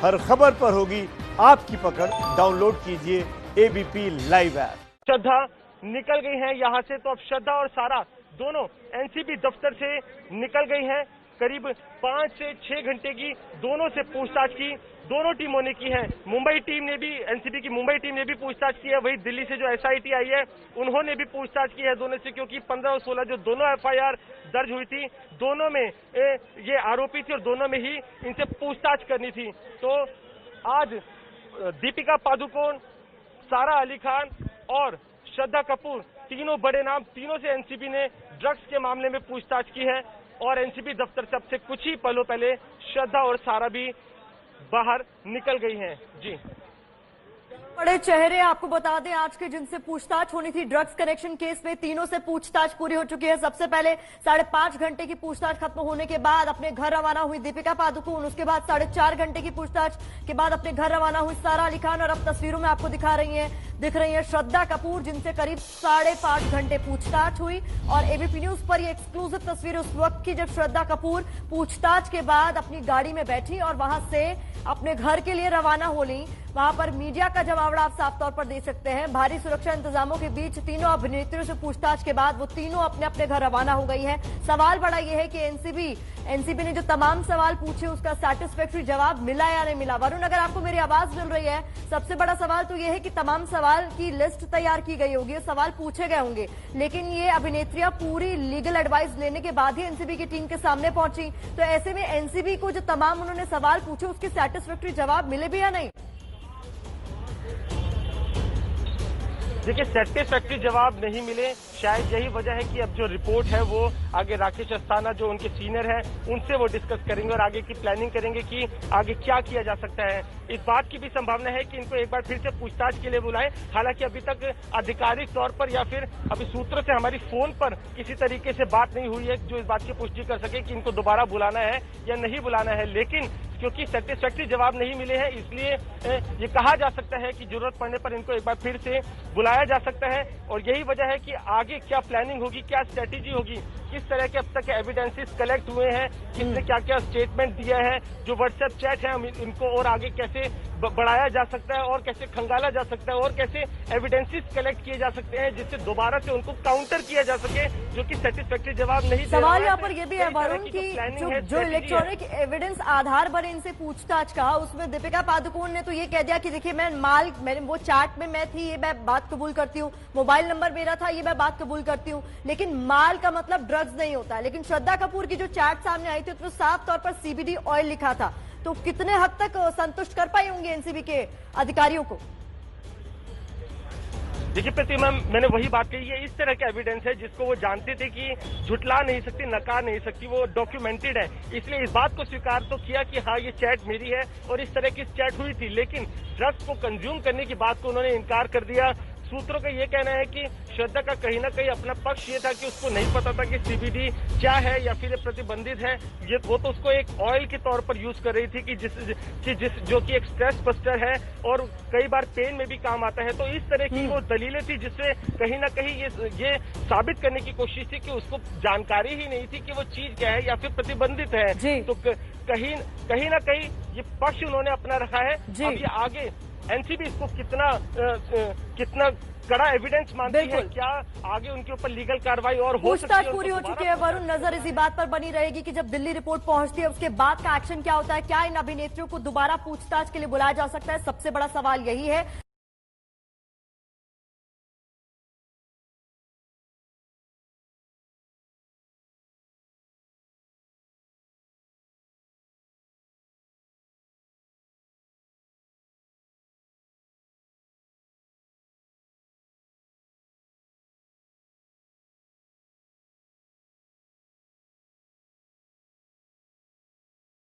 हर खबर पर होगी आपकी पकड़। डाउनलोड कीजिए एबीपी लाइव ऐप। श्रद्धा निकल गई हैं यहाँ से, तो अब श्रद्धा और सारा दोनों एनसीबी दफ्तर से निकल गई हैं। करीब 5 से 6 घंटे की दोनों से पूछताछ की दोनों टीमों ने की है। मुंबई टीम ने भी, एनसीबी की मुंबई टीम ने भी पूछताछ की है। वही दिल्ली से जो एसआईटी आई है उन्होंने भी पूछताछ की है दोनों से, क्योंकि 15 और 16 जो दोनों एफआईआर दर्ज हुई थी, दोनों में ये आरोपी थे और दोनों में ही इनसे पूछताछ करनी थी। तो आज दीपिका पादुकोण, सारा अली खान और श्रद्धा कपूर, तीनों बड़े नाम, तीनों से एनसीबी ने ड्रग्स के मामले में पूछताछ की है। और एनसीबी दफ्तर से अब से कुछ ही पलों पहले श्रद्धा और सारा भी बाहर निकल गई हैं। जी, बड़े चेहरे आपको बता दें आज के जिनसे पूछताछ होनी थी ड्रग्स कनेक्शन केस में, तीनों से पूछताछ पूरी हो चुकी है। सबसे पहले 5.5 घंटे की पूछताछ खत्म होने के बाद अपने घर रवाना हुई दीपिका पादुकोण। उसके बाद 4.5 घंटे की पूछताछ के बाद अपने घर रवाना हुई सारा अली खान। और अब तस्वीरों में आपको दिख रही है श्रद्धा कपूर, जिनसे करीब 5.5 घंटे पूछताछ हुई। और एबीपी न्यूज पर ये एक्सक्लूसिव तस्वीर उस वक्त की जब श्रद्धा कपूर पूछताछ के बाद अपनी गाड़ी में बैठी और वहां से अपने घर के लिए रवाना हो ली। वहां पर मीडिया का जमावड़ा आप साफ तौर पर देख सकते हैं। भारी सुरक्षा इंतजामों के बीच तीनों अभिनेत्रियों से पूछताछ के बाद वो तीनों अपने अपने घर रवाना हो गई हैं। सवाल बड़ा ये है कि एनसीबी ने जो तमाम सवाल पूछे उसका सैटिस्फैक्टरी जवाब मिला या नहीं मिला। वरुण, अगर आपको मेरी आवाज मिल रही है, सबसे बड़ा सवाल तो ये है कि तमाम सवाल की लिस्ट तैयार की गई होगी, सवाल पूछे गए होंगे, लेकिन ये अभिनेत्रियां पूरी लीगल एडवाइस लेने के बाद ही एनसीबी की टीम के सामने पहुंची। तो ऐसे में एनसीबी को जो तमाम उन्होंने सवाल पूछे उसके सैटिस्फैक्टरी जवाब मिले भी या नहीं? देखिए, सेटिस्फैक्टरी जवाब नहीं मिले, शायद यही वजह है कि अब जो रिपोर्ट है वो आगे राकेश अस्थाना जो उनके सीनियर हैं उनसे वो डिस्कस करेंगे और आगे की प्लानिंग करेंगे कि आगे क्या किया जा सकता है। इस बात की भी संभावना है कि इनको एक बार फिर से पूछताछ के लिए बुलाएं। हालांकि अभी तक आधिकारिक तौर पर या फिर अभी सूत्रों से हमारी फोन पर किसी तरीके से बात नहीं हुई है जो इस बात की पुष्टि कर सके कि इनको दोबारा बुलाना है या नहीं बुलाना है। लेकिन क्योंकि सेटिस्फैक्टरी जवाब नहीं मिले हैं, इसलिए ये कहा जा सकता है कि जरूरत पड़ने पर इनको एक बार फिर से बुलाया जा सकता है। और यही वजह है कि आगे क्या प्लानिंग होगी, क्या स्ट्रेटेजी होगी, किस तरह के अब तक एविडेंसेस कलेक्ट हुए हैं, किसने क्या क्या स्टेटमेंट दिया है, जो व्हाट्सएप चैट है इनको और आगे कैसे बढ़ाया जा सकता है और कैसे खंगाला जा सकता है और कैसे एविडेंसेस कलेक्ट किए जा सकते हैं जिससे दोबारा से उनको काउंटर किया जा सके, जो कि सेटिस्फैक्टरी जवाब नहीं दे रहा है। सवाल यहाँ पर यह भी है वरुण की जो इलेक्ट्रॉनिक एविडेंस आधार पर इनसे पूछताछ कहा, उसमें दीपिका पादुकोण ने तो ये कह दिया कि देखिए मैंने वो चैट में मैं थी, ये मैं बात कबूल करती हूँ, मोबाइल नंबर मेरा था, ये मैं बात कबूल करती हूँ, लेकिन माल का मतलब ड्रग्स नहीं होता है। लेकिन श्रद्धा कपूर की जो चैट सामने आई थी उसमें साफ तौर पर सीबीडी ऑयल लिखा था। तो कितने हद तक संतुष्ट कर पाए होंगे एनसीबी के अधिकारियों को? देखिए प्रतिमा, मैंने वही बात कही है, इस तरह का एविडेंस है जिसको वो जानते थे कि झुटला नहीं सकती, नकार नहीं सकती, वो डॉक्यूमेंटेड है। इसलिए इस बात को स्वीकार तो किया कि हाँ ये चैट मेरी है और इस तरह की चैट हुई थी, लेकिन ड्रग्स को कंज्यूम करने की बात को उन्होंने इनकार कर दिया। सूत्रों का ये कहना है कि श्रद्धा का कहीं ना कहीं अपना पक्ष ये था कि उसको नहीं पता था कि सीबीडी क्या है या फिर प्रतिबंधित है। ये वो तो उसको एक ऑयल के तौर पर यूज कर रही थी कि जो कि एक स्ट्रेस बस्टर है और कई बार पेन में भी काम आता है। तो इस तरह की वो दलीलें थी जिससे कहीं ना कहीं ये साबित करने की कोशिश थी कि उसको जानकारी ही नहीं थी कि वो चीज क्या है या फिर प्रतिबंधित है। तो कहीं ना कहीं ये पक्ष उन्होंने अपना रखा है। अब ये आगे एनसीबी इसको कितना कड़ा एविडेंस मानती है, क्या आगे उनके ऊपर लीगल कार्रवाई और हो सकती है? पूछताछ पूरी हो चुकी है वरुण, नजर इसी बात पर बनी रहेगी कि जब दिल्ली रिपोर्ट पहुंचती है उसके बाद का एक्शन क्या होता है, क्या इन अभिनेत्रियों को दोबारा पूछताछ के लिए बुलाया जा सकता है। सबसे बड़ा सवाल यही है।